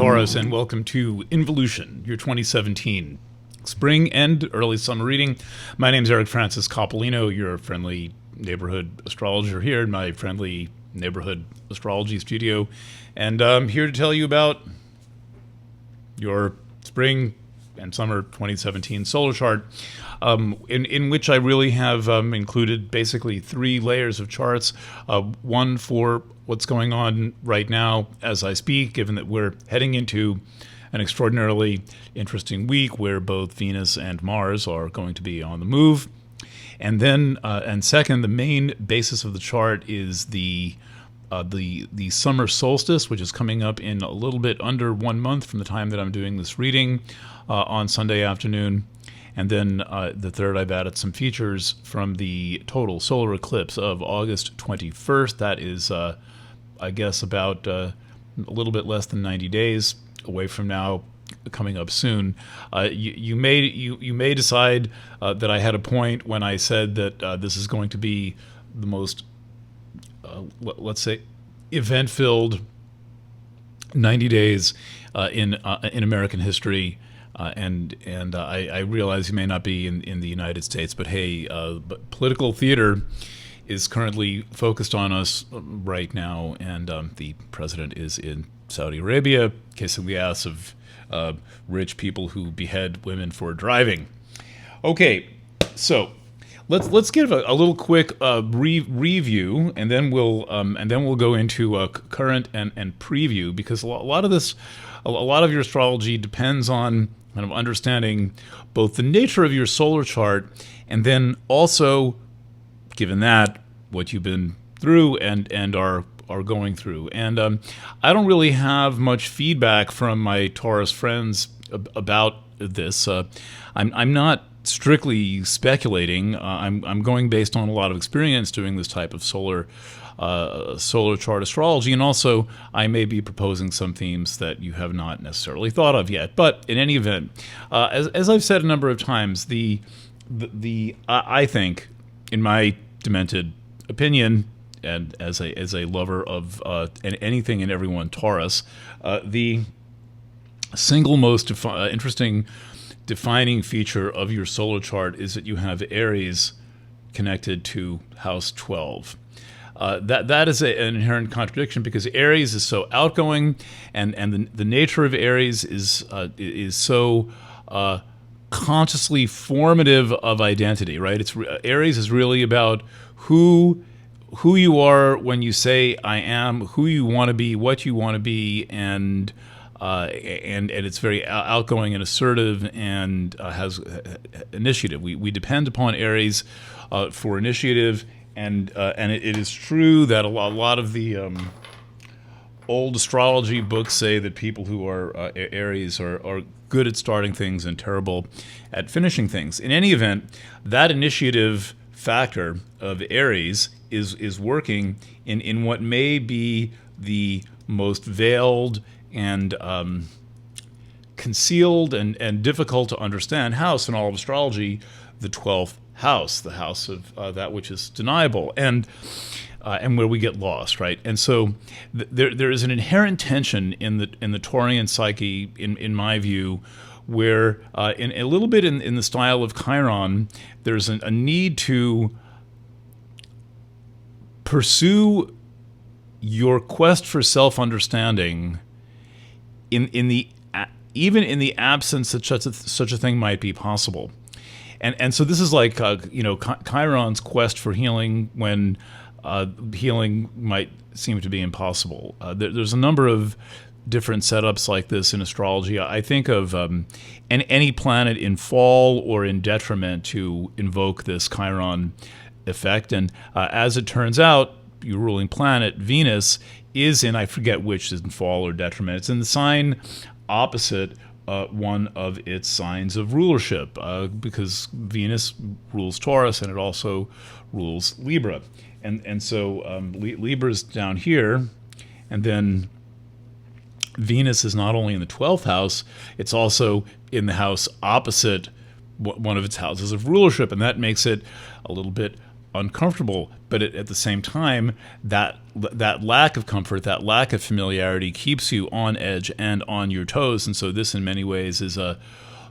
Taurus, and welcome to Involution, your 2017 spring and early summer reading. My name is Eric Francis Coppolino, your friendly neighborhood astrologer here in my friendly neighborhood astrology studio, and I'm here to tell you about your spring and summer 2017 solar chart, in which I really have included basically three layers of charts, one for what's going on right now as I speak, given that we're heading into an extraordinarily interesting week where both Venus and Mars are going to be on the move. And then, and second, the main basis of the chart is the summer solstice, which is coming up in a little bit under 1 month from the time that I'm doing this reading on Sunday afternoon. And then the third, I've added some features from the total solar eclipse of August 21st. That is, I guess, about a little bit less than 90 days away from now, coming up soon. You may decide that I had a point when I said that this is going to be the most, let's say, event-filled 90 days in American history. And I realize you may not be in the United States, but hey, but political theater is currently focused on us right now, and the president is in Saudi Arabia, kissing the ass of rich people who behead women for driving. Okay, so let's give a little quick review, and then we'll go into current and preview, because a lot of your astrology depends on kind of understanding both the nature of your solar chart, and then also, given that, what you've been through and are going through. And I don't really have much feedback from my Taurus friends about this. I'm not strictly speculating. I'm going based on a lot of experience doing this type of solar chart astrology, and also I may be proposing some themes that you have not necessarily thought of yet. But in any event, as I've said a number of times, I think, in my demented opinion, and as a lover of anything and everyone Taurus, the single most interesting defining feature of your solar chart is that you have Aries connected to house 12. That is an inherent contradiction, because Aries is so outgoing, and the nature of Aries is so consciously formative of identity, right? Aries is really about who you are when you say I am, who you want to be, what you want to be, and it's very outgoing and assertive, and has initiative. We depend upon Aries for initiative, and it is true that a lot of the old astrology books say that people who are Aries are good at starting things and terrible at finishing things. In any event, that initiative factor of Aries is working in what may be the most veiled and concealed and difficult to understand house in all of astrology, the 12th house, the house of that which is deniable, and where we get lost, right? And so there is an inherent tension in the Taurian psyche, in my view, where in a little bit in the style of Chiron, there's a need to pursue your quest for self-understanding even in the absence that such a thing might be possible. And so this is like Chiron's quest for healing when healing might seem to be impossible. There's a number of different setups like this in astrology. I think of any planet in fall or in detriment to invoke this Chiron effect. And as it turns out, your ruling planet, Venus, is in, I forget which is in fall or detriment. It's in the sign opposite one of its signs of rulership, because Venus rules Taurus and it also rules Libra. And so Libra's down here, and then Venus is not only in the 12th house, it's also in the house opposite one of its houses of rulership, and that makes it a little bit uncomfortable, but at the same time, that lack of comfort, that lack of familiarity keeps you on edge and on your toes. And so this in many ways is a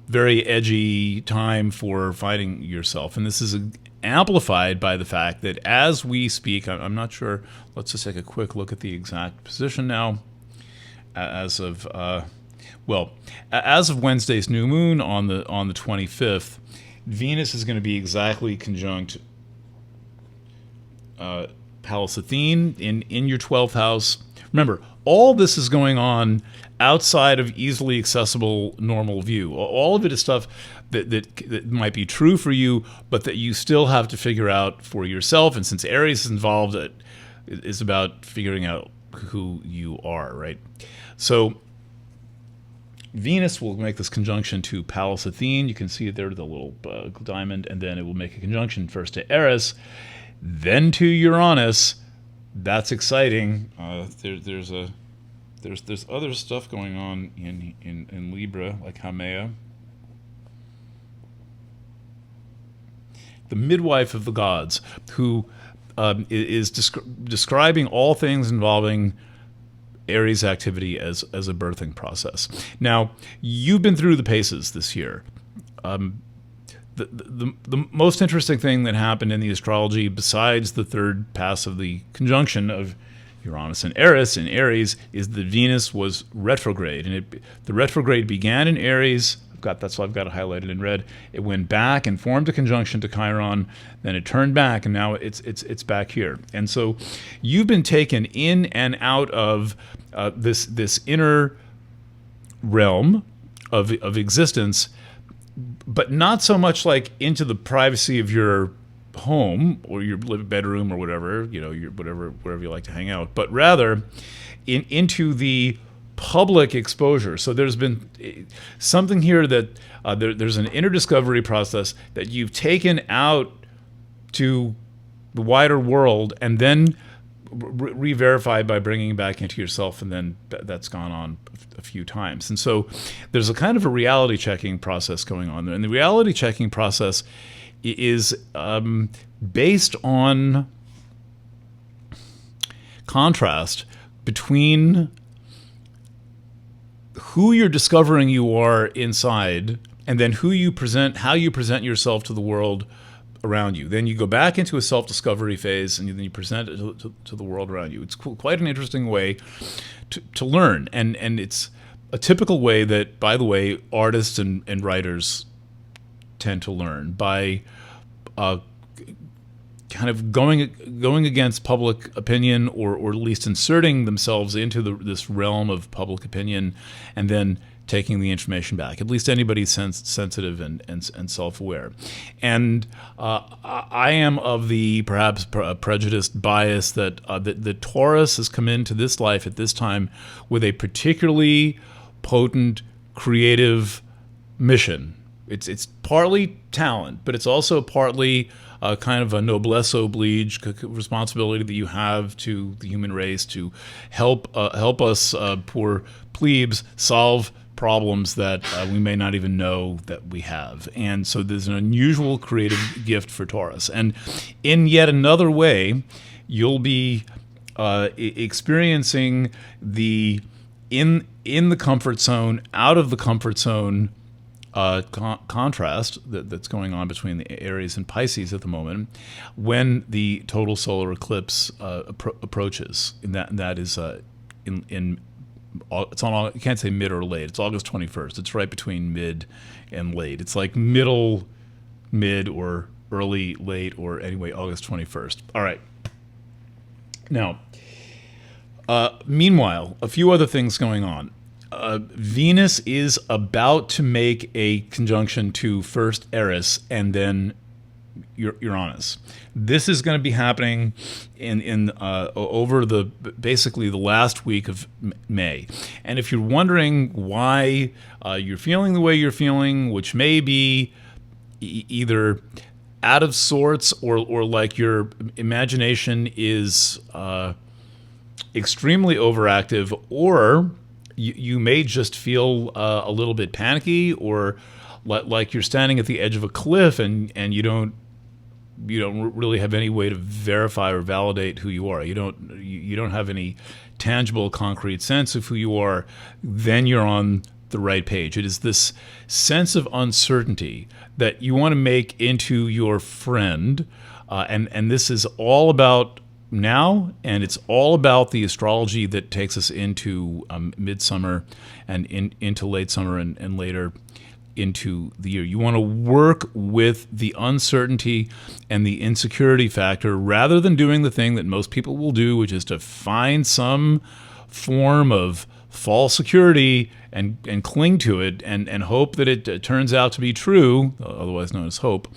very edgy time for finding yourself. And this is amplified by the fact that as we speak, I'm not sure, let's just take a quick look at the exact position now. As of Wednesday's new moon on the 25th, Venus is going to be exactly conjunct Pallas Athene in your 12th house. Remember, all this is going on outside of easily accessible normal view. All of it is stuff that might be true for you, but that you still have to figure out for yourself. And since Aries is involved, it is about figuring out who you are, right? So Venus will make this conjunction to Pallas Athene. You can see it there, the little diamond, and then it will make a conjunction first to Eris, then to Uranus. That's exciting. There's other stuff going on in Libra, like Haumea. The midwife of the gods, who is describing all things involving Aries activity as a birthing process. Now, you've been through the paces this year. The most interesting thing that happened in the astrology, besides the third pass of the conjunction of Uranus and Eris in Aries, is that Venus was retrograde, and the retrograde began in Aries. That's why I've got it highlighted in red. It went back and formed a conjunction to Chiron, then it turned back, and now it's back here. And so you've been taken in and out of this inner realm of existence, but not so much like into the privacy of your home or your bedroom or whatever, wherever you like to hang out, but rather into the public exposure. So there's been something here that there's an inner discovery process that you've taken out to the wider world and then re-verified by bringing it back into yourself, and then that's gone on a few times. And so there's a kind of a reality checking process going on there. And the reality checking process is based on contrast between who you're discovering you are inside, and then how you present yourself to the world around you. Then you go back into a self-discovery phase, and then you present it to the world around you. It's quite an interesting way to learn, and it's a typical way that, by the way, artists and writers tend to learn, by kind of going against public opinion, or at least inserting themselves into this realm of public opinion, and then taking the information back. At least anybody sensitive and self-aware. And I am of the perhaps prejudiced bias that the Taurus has come into this life at this time with a particularly potent creative mission. It's partly talent, but it's also partly kind of a noblesse oblige responsibility that you have to the human race to help us poor plebes solve problems that we may not even know that we have. And so there's an unusual creative gift for Taurus. And in yet another way, you'll be experiencing the in the comfort zone, out of the comfort zone contrast that's going on between the Aries and Pisces at the moment, when the total solar eclipse approaches. And that is it's on. You can't say mid or late. It's August 21st. It's right between mid and late. It's like middle, mid, or early, late, or anyway, August 21st. All right. Now, meanwhile, a few other things going on. Venus is about to make a conjunction to first Eris and then Uranus. This is going to be happening in over basically the last week of May. And if you're wondering why you're feeling the way you're feeling, which may be either out of sorts or like your imagination is extremely overactive, or you may just feel a little bit panicky, or like you're standing at the edge of a cliff and you don't don't really have any way to verify or validate who you are. You don't have any tangible, concrete sense of who you are. Then you're on the right page. It is this sense of uncertainty that you want to make into your friend, and this is all about now, and it's all about the astrology that takes us into midsummer and into late summer and later into the year. You want to work with the uncertainty and the insecurity factor rather than doing the thing that most people will do, which is to find some form of false security and cling to it and hope that it turns out to be true, otherwise known as hope.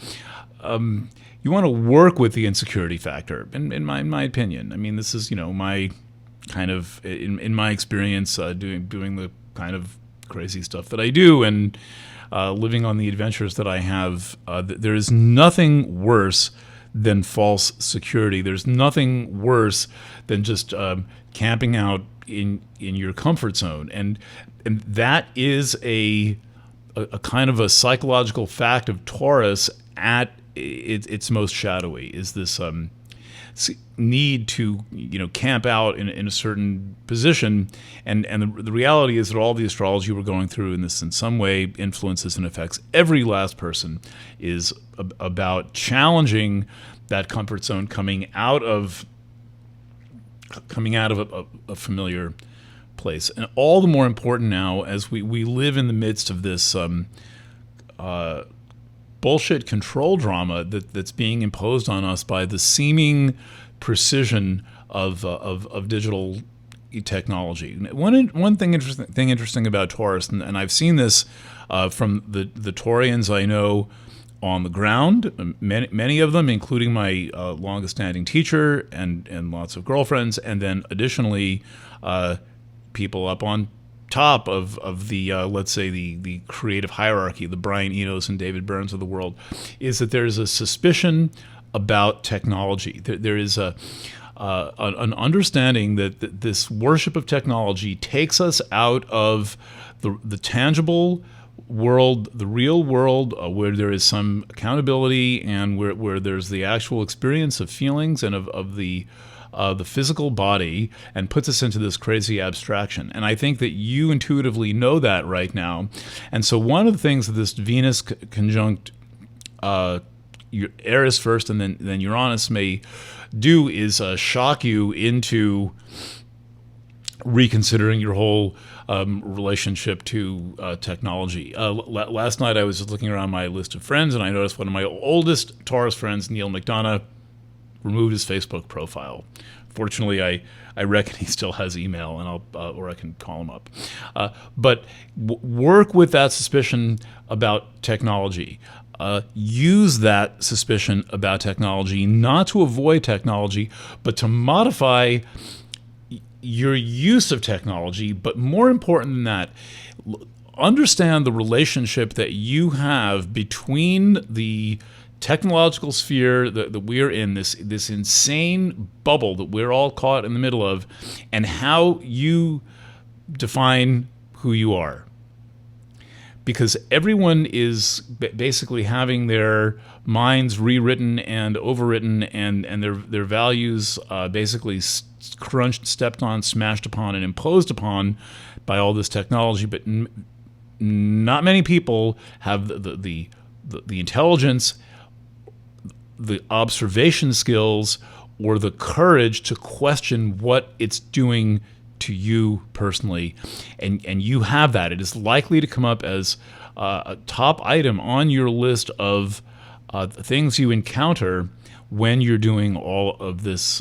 You want to work with the insecurity factor, in my opinion. I mean, this is, my kind of, in my experience, doing the kind of crazy stuff that I do and living on the adventures that I have. There is nothing worse than false security. There's nothing worse than just camping out in your comfort zone, and that is a kind of a psychological fact of Taurus at its most shadowy, is this need to camp out in a certain position, and the reality is that all the astrology we're going through in this in some way influences and affects every last person, is about challenging that comfort zone, coming out of a familiar place. And all the more important now as we live in the midst of this bullshit control drama that's being imposed on us by the seeming precision of digital technology. One thing interesting about Taurus, and I've seen this from the Taurians I know on the ground, many of them, including my longest-standing teacher and lots of girlfriends, and then additionally people up on top of the let's say the creative hierarchy, the Brian Enos and David Burns of the world, is that there's a suspicion about technology. There is an understanding that this worship of technology takes us out of the tangible world, the real world, where there is some accountability and where there's the actual experience of feelings and of the physical body, and puts us into this crazy abstraction. And I think that you intuitively know that right now. And so one of the things that this Venus conjunct Eris first and then Uranus may do is shock you into reconsidering your whole relationship to technology. Last night I was just looking around my list of friends, and I noticed one of my oldest Taurus friends, Neil McDonough, removed his Facebook profile. Fortunately, I reckon he still has email, and or I can call him up. But work with that suspicion about technology. Use that suspicion about technology not to avoid technology, but to modify your use of technology. But more important than that, understand the relationship that you have between the technological sphere that we're in, this insane bubble that we're all caught in the middle of, and how you define who you are. Because everyone is basically having their minds rewritten and overwritten, and their values basically crunched, stepped on, smashed upon, and imposed upon by all this technology. But not many people have the intelligence, the observation skills, or the courage to question what it's doing to you personally, and you have that. It is likely to come up as a top item on your list of things you encounter when you're doing all of this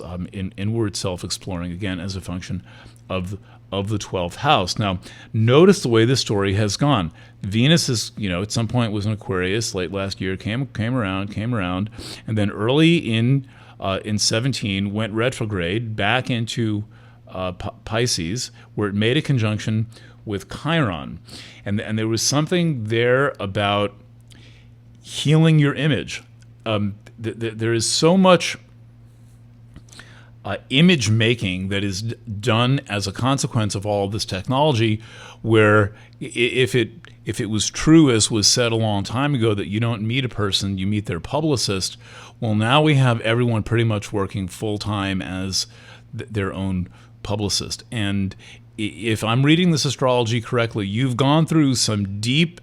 inward self-exploring, again, as a function of the 12th house. Now, notice the way this story has gone. Venus is, at some point was in Aquarius late last year, came around, and then early in 17 went retrograde back into Pisces, where it made a conjunction with Chiron, and there was something there about healing your image. There is so much image making that is done as a consequence of all of this technology, where if it was true, as was said a long time ago, that you don't meet a person, you meet their publicist, Well, now we have everyone pretty much working full time as their own publicist. And if I'm reading this astrology correctly, you've gone through some deep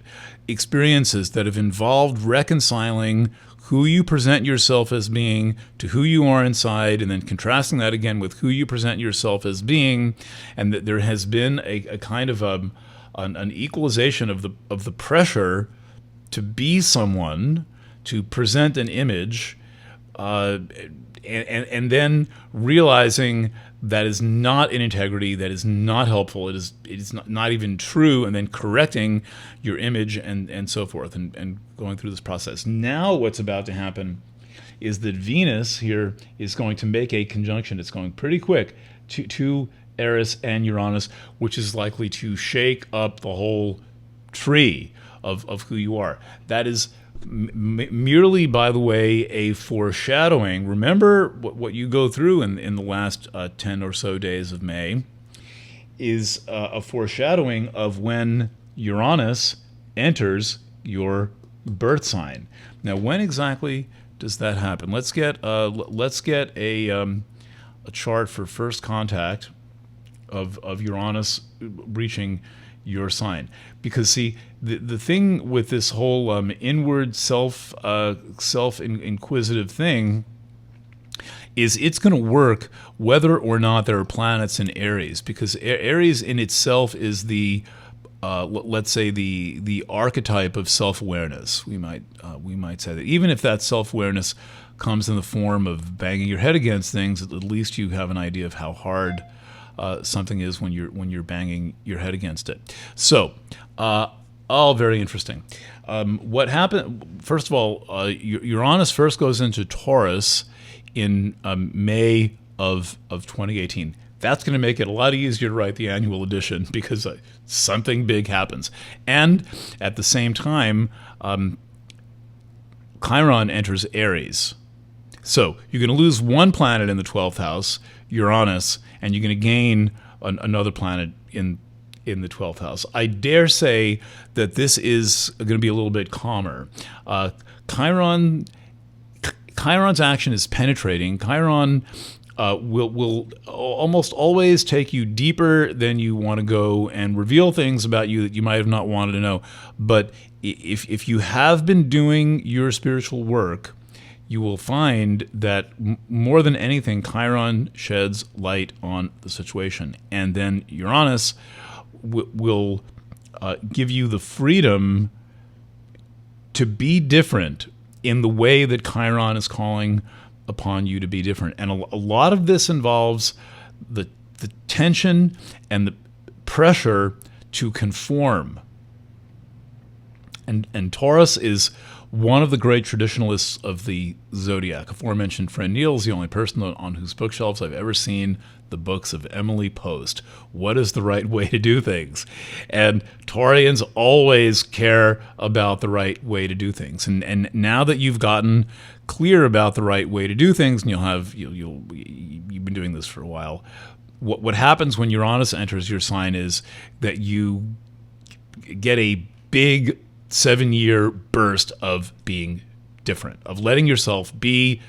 experiences that have involved reconciling who you present yourself as being to who you are inside, and then contrasting that again with who you present yourself as being, and that there has been a kind of an equalization of the pressure to be someone, to present an image, and then realizing that is not in integrity, that is not helpful, it is not even true, and then correcting your image and so forth, and going through this process. Now what's about to happen is that Venus here is going to make a conjunction. It's going pretty quick to Eris and Uranus, which is likely to shake up the whole tree of who you are. That is merely, by the way, a foreshadowing. Remember what you go through in the last 10 or so days of May is a foreshadowing of when Uranus enters your birth sign. Now, when exactly does that happen? Let's get a chart for first contact of Uranus reaching your sign. Because see, the thing with this whole inward self-inquisitive thing is it's going to work whether or not there are planets in Aries, because Aries in itself is the let's say the archetype of self-awareness. We might say that, even if that self-awareness comes in the form of banging your head against things, at least you have an idea of how hard something is when you're banging your head against it. So, all very interesting. What happened? First of all, Uranus first goes into Taurus in May of 2018. That's going to make it a lot easier to write the annual edition, because something big happens. And at the same time, Chiron enters Aries. So you're going to lose one planet in the 12th house, Uranus, and you're going to gain another planet in the 12th house. I dare say that this is going to be a little bit calmer. Chiron's action is penetrating. Chiron will almost always take you deeper than you want to go and reveal things about you that you might have not wanted to know. But if you have been doing your spiritual work, you will find that more than anything, Chiron sheds light on the situation. And then Uranus will give you the freedom to be different in the way that Chiron is calling upon you to be different. And a lot of this involves the tension and the pressure to conform. And Taurus is one of the great traditionalists of the zodiac. Aforementioned friend Neil is the only person on whose bookshelves I've ever seen the books of Emily Post. What is the right way to do things? And Taurians always care about the right way to do things. And now that you've gotten clear about the right way to do things, and you've been doing this for a while, what happens when Uranus enters your sign is that you get a big 7-year burst of being different, of letting yourself be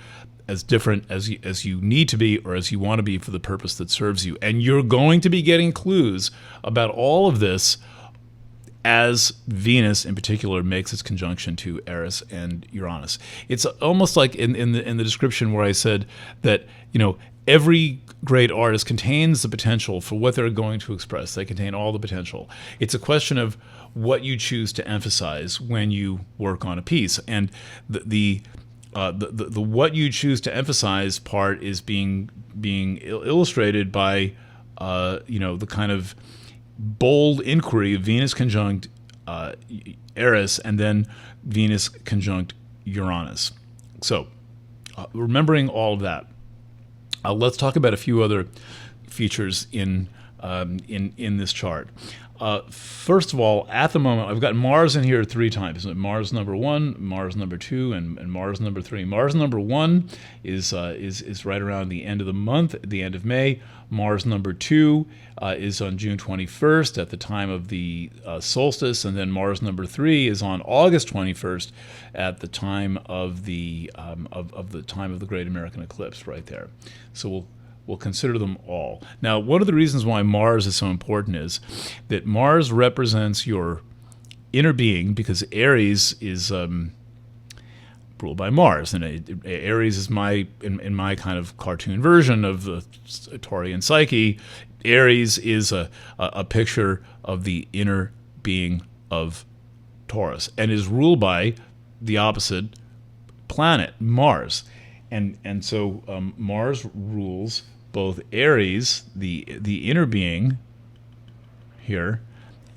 as different as you need to be, or as you want to be, for the purpose that serves you. And you're going to be getting clues about all of this as Venus in particular makes its conjunction to Eris and Uranus. It's almost like in the description where I said that, every great artist contains the potential for what they're going to express. They contain all the potential. It's a question of what you choose to emphasize when you work on a piece. And the what you choose to emphasize part is being illustrated by the kind of bold inquiry of Venus conjunct Eris, and then Venus conjunct Uranus. So remembering all of that, let's talk about a few other features in in this chart. First of all, at the moment, I've got Mars in here 3 times. Mars number 1, Mars number 2, and Mars number 3. Mars number 1 is right around the end of the month, at the end of May. Mars number 2 is on June 21st at the time of the solstice, and then Mars number 3 is on August 21st at the time of the time of the Great American Eclipse, right there. So we'll consider them all. Now, one of the reasons why Mars is so important is that Mars represents your inner being, because Aries is ruled by Mars, and Aries is in my kind of cartoon version of the Taurian psyche. Aries is a picture of the inner being of Taurus, and is ruled by the opposite planet, Mars. And so Mars rules both Aries, the inner being here,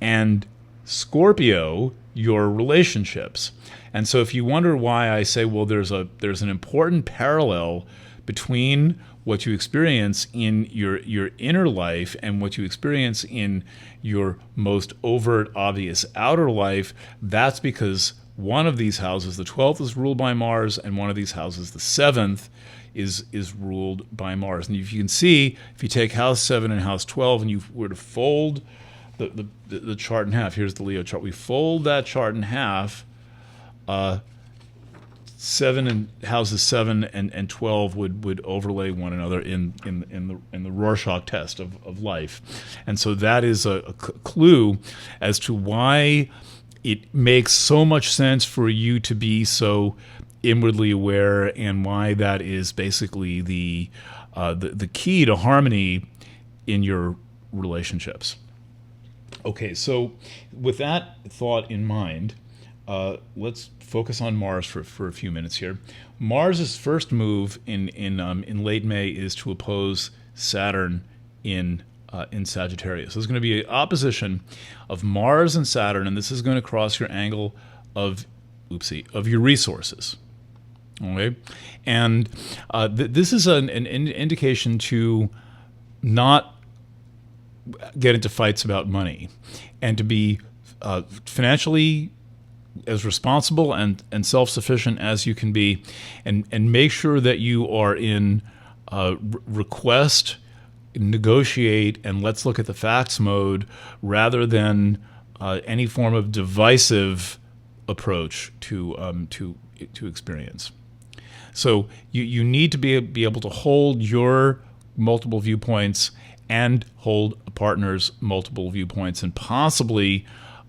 and Scorpio, your relationships. And so if you wonder why I say, well, there's an important parallel between what you experience in your inner life and what you experience in your most overt, obvious outer life, that's because one of these houses, the 12th, is ruled by Mars, and one of these houses, the 7th, is ruled by Mars. And if you can see, if you take house 7 and house 12 and you were to fold the chart in half, here's the Leo chart, we fold that chart in half, 7 and houses 7 and 12 would overlay one another in the Rorschach test of life. And so that is a clue as to why it makes so much sense for you to be so inwardly aware, and why that is basically the key to harmony in your relationships. Okay, so with that thought in mind, let's focus on Mars for a few minutes here. Mars's first move in late May is to oppose Saturn in Sagittarius. There's going to be an opposition of Mars and Saturn, and this is going to cross your angle of your resources. Okay, and this is an indication to not get into fights about money, and to be financially as responsible and self-sufficient as you can be, and make sure that you are in request, negotiate, and let's look at the facts mode, rather than any form of divisive approach to experience. So you need to be able to hold your multiple viewpoints and hold a partner's multiple viewpoints, and possibly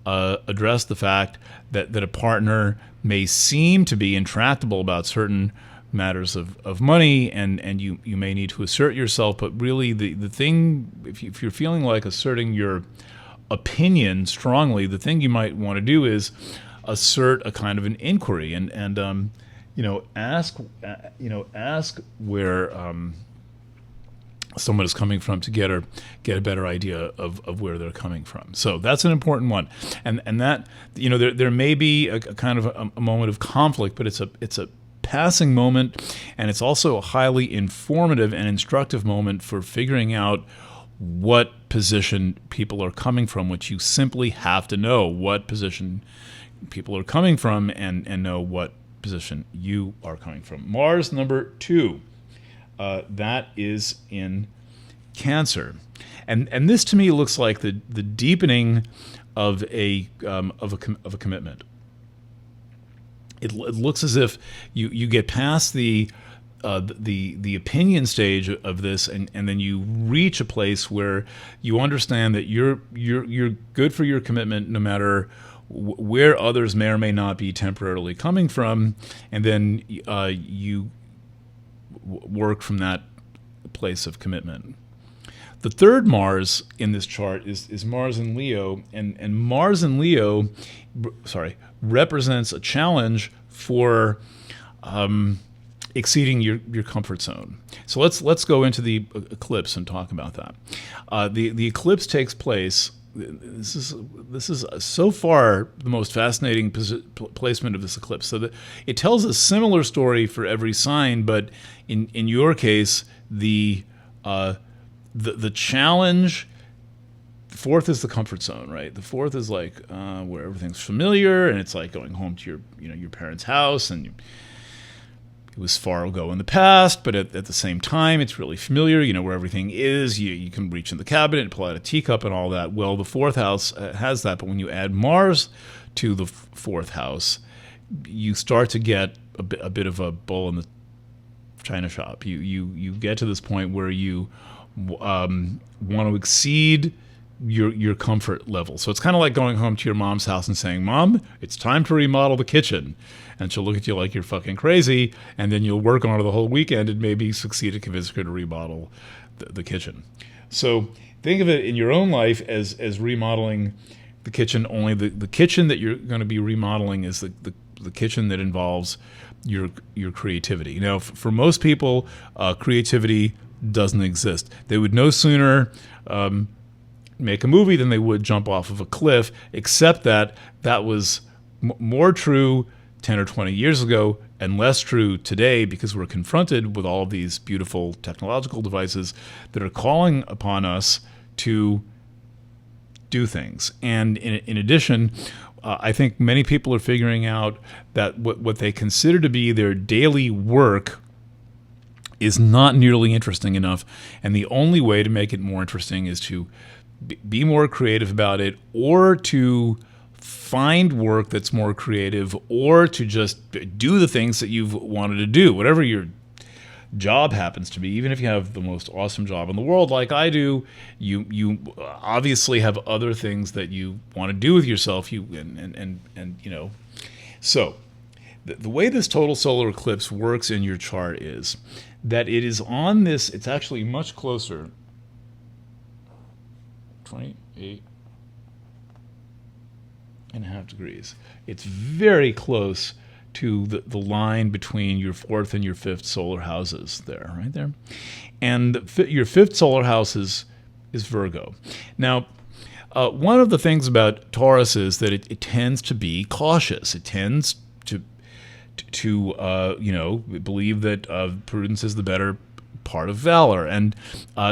address the fact that a partner may seem to be intractable about certain matters of money, and you may need to assert yourself. But really the thing, if you're feeling like asserting your opinion strongly, the thing you might want to do is assert a kind of an inquiry, and ask where someone is coming from, to get a better idea of where they're coming from. So that's an important one, and that there may be a kind of a moment of conflict, but it's a passing moment, and it's also a highly informative and instructive moment for figuring out what position people are coming from, which you simply have to know what position people are coming from, and know what position you are coming from. Mars number 2, that is in Cancer, and this to me looks like the deepening of a commitment. It looks as if you get past the opinion stage of this, and then you reach a place where you understand that you're good for your commitment, no matter where others may or may not be temporarily coming from, and then you work from that place of commitment. The third Mars in this chart is Mars in Leo, and Mars in Leo, represents a challenge for exceeding your comfort zone. So let's go into the eclipse and talk about that. The eclipse takes place. This is so far the most fascinating placement of this eclipse. So it tells a similar story for every sign, but in your case, the challenge fourth is the comfort zone, right? The fourth is like where everything's familiar, and it's like going home to your parents' house, and it was far ago in the past, but at the same time, it's really familiar. You know where everything is. You can reach in the cabinet and pull out a teacup and all that. Well, the fourth house has that, but when you add Mars to the fourth house, you start to get a bit of a bull in the china shop. You get to this point where you want to exceed your comfort level. So it's kind of like going home to your mom's house and saying, "Mom, it's time to remodel the kitchen." And she'll look at you like you're fucking crazy, and then you'll work on it the whole weekend and maybe succeed to convince her to remodel the kitchen. So think of it in your own life as remodeling the kitchen, only the kitchen that you're going to be remodeling is the kitchen that involves your creativity. Now, for most people, creativity doesn't exist. They would no sooner make a movie than they would jump off of a cliff, except that was more true 10 or 20 years ago and less true today, because we're confronted with all of these beautiful technological devices that are calling upon us to do things. And in addition, I think many people are figuring out that what they consider to be their daily work is not nearly interesting enough, and the only way to make it more interesting is to be more creative about it, or to find work that's more creative, or to just do the things that you've wanted to do, whatever your job happens to be. Even if you have the most awesome job in the world like I do, you obviously have other things that you want to do with yourself. So the way this total solar eclipse works in your chart is that it is on this, it's actually much closer, 28.5 degrees. It's very close to the line between your fourth and your fifth solar houses there, right there. And your fifth solar house is Virgo. Now, one of the things about Taurus is that it tends to be cautious. It tends to believe that prudence is the better part of valor, and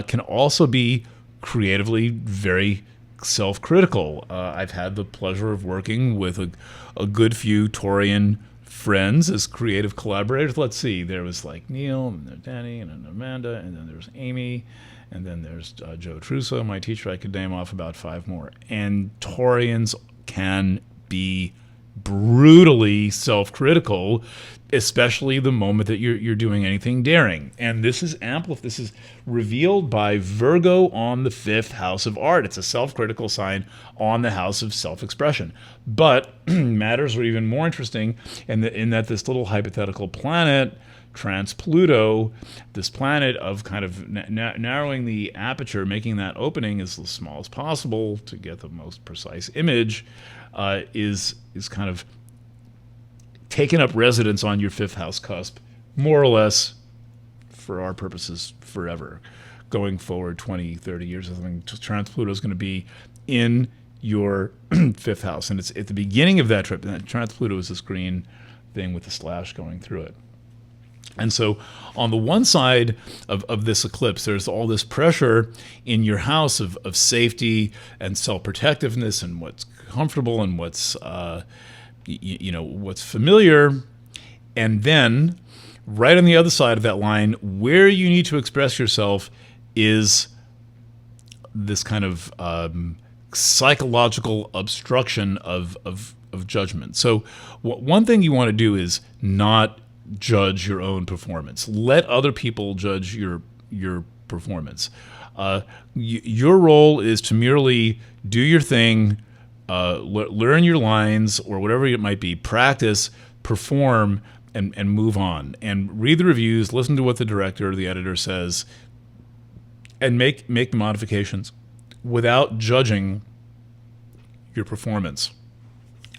can also be creatively very self-critical. I've had the pleasure of working with a good few Taurian friends as creative collaborators. Let's see, there was like Neil, and there's Danny, and then Amanda, and then there's Amy, and then there's Joe Trusso, my teacher. I could name off about 5 more. And Taurians can be brutally self-critical, especially the moment that you're doing anything daring. And this is this is revealed by Virgo on the 5th house of art. It's a self-critical sign on the house of self-expression. But matters are even more interesting in that this little hypothetical planet, Trans-Pluto, this planet of kind of narrowing the aperture, making that opening as small as possible to get the most precise image, is kind of taken up residence on your 5th house cusp, more or less, for our purposes, forever. Going forward 20, 30 years, I think Trans-Pluto is going to be in your 5th house. And it's at the beginning of that trip. And Trans-Pluto is this green thing with the slash going through it. And so on the one side of this eclipse, there's all this pressure in your house of safety and self-protectiveness and what's comfortable and what's what's familiar. And then right on the other side of that line, where you need to express yourself, is this kind of psychological obstruction of judgment. So one thing you want to do is not judge your own performance. Let other people judge your performance. Your role is to merely do your thing, learn your lines or whatever it might be, practice, perform, and move on. And read the reviews, listen to what the director or the editor says, and make the modifications without judging your performance.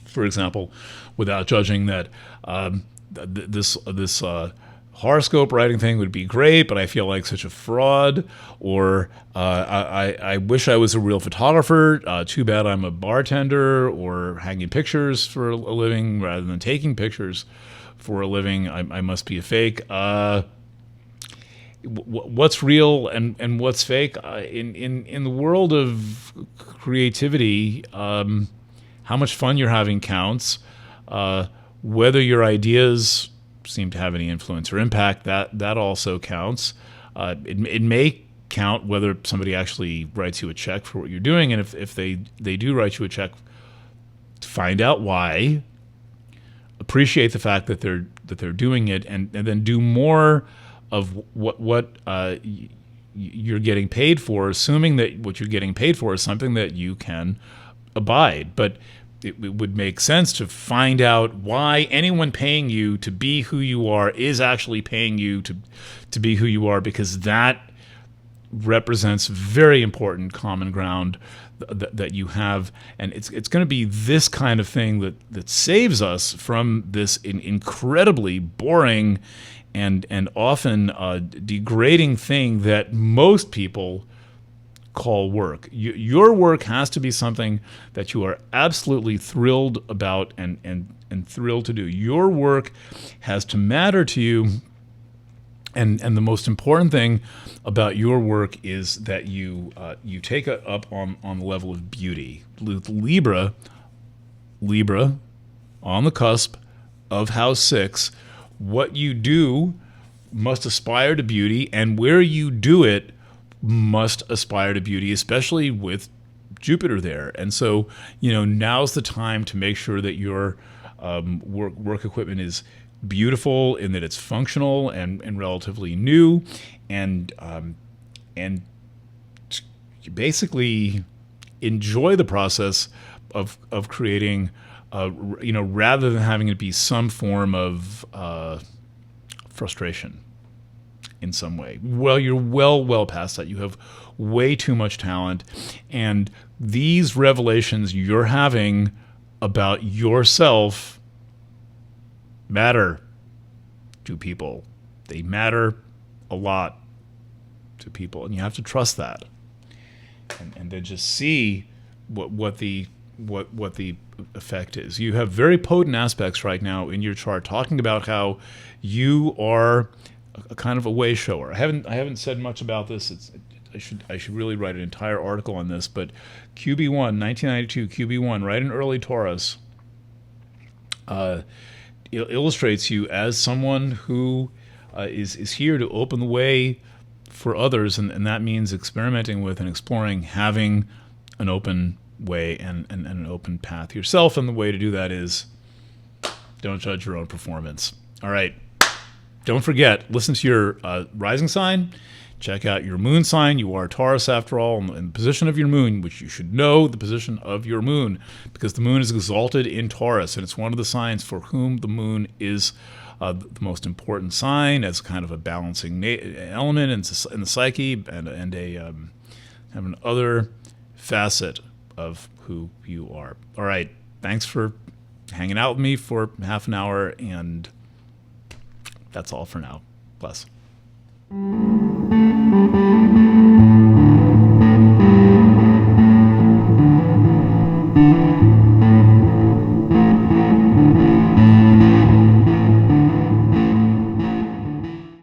For example, without judging that this horoscope writing thing would be great, but I feel like such a fraud, or I wish I was a real photographer, too bad I'm a bartender, or hanging pictures for a living rather than taking pictures for a living, I must be a fake. what's real and what's fake. In the world of creativity, how much fun you're having counts. Whether your ideas seem to have any influence or impact, that also counts. It may count whether somebody actually writes you a check for what you're doing, and if they do write you a check, find out why, appreciate the fact that they're doing it, and then do more of what you're getting paid for, assuming that what you're getting paid for is something that you can abide. But it would make sense to find out why anyone paying you to be who you are is actually paying you to be who you are, because that represents very important common ground that you have, and it's going to be this kind of thing that saves us from this incredibly boring and often degrading thing that most people call work. Your work has to be something that you are absolutely thrilled about and thrilled to do. Your work has to matter to you, and the most important thing about your work is that you take it up on the level of beauty. Libra, on the cusp of House 6, what you do must aspire to beauty, and where you do it must aspire to beauty, especially with Jupiter there. And so, now's the time to make sure that your work equipment is beautiful, in that it's functional and relatively new, and basically enjoy the process of creating, rather than having it be some form of frustration in some way. Well, you're well past that. You have way too much talent, and these revelations you're having about yourself matter to people. They matter a lot to people, and you have to trust that, and then just see what the effect is. You have very potent aspects right now in your chart, talking about how you are a kind of a way shower. I haven't said much about this. I should really write an entire article on this. But QB1, 1992 QB1, right in early Taurus, illustrates you as someone who is here to open the way for others, and that means experimenting with and exploring, having an open way and an open path yourself. And the way to do that is don't judge your own performance. All right. Don't forget, listen to your rising sign. Check out your moon sign. You are Taurus after all, and the position of your moon, which you should know the position of your moon, because the moon is exalted in Taurus, and it's one of the signs for whom the moon is the most important sign, as kind of a balancing element in the psyche, and have an other facet of who you are. All right, thanks for hanging out with me for half an hour, and that's all for now. Bless.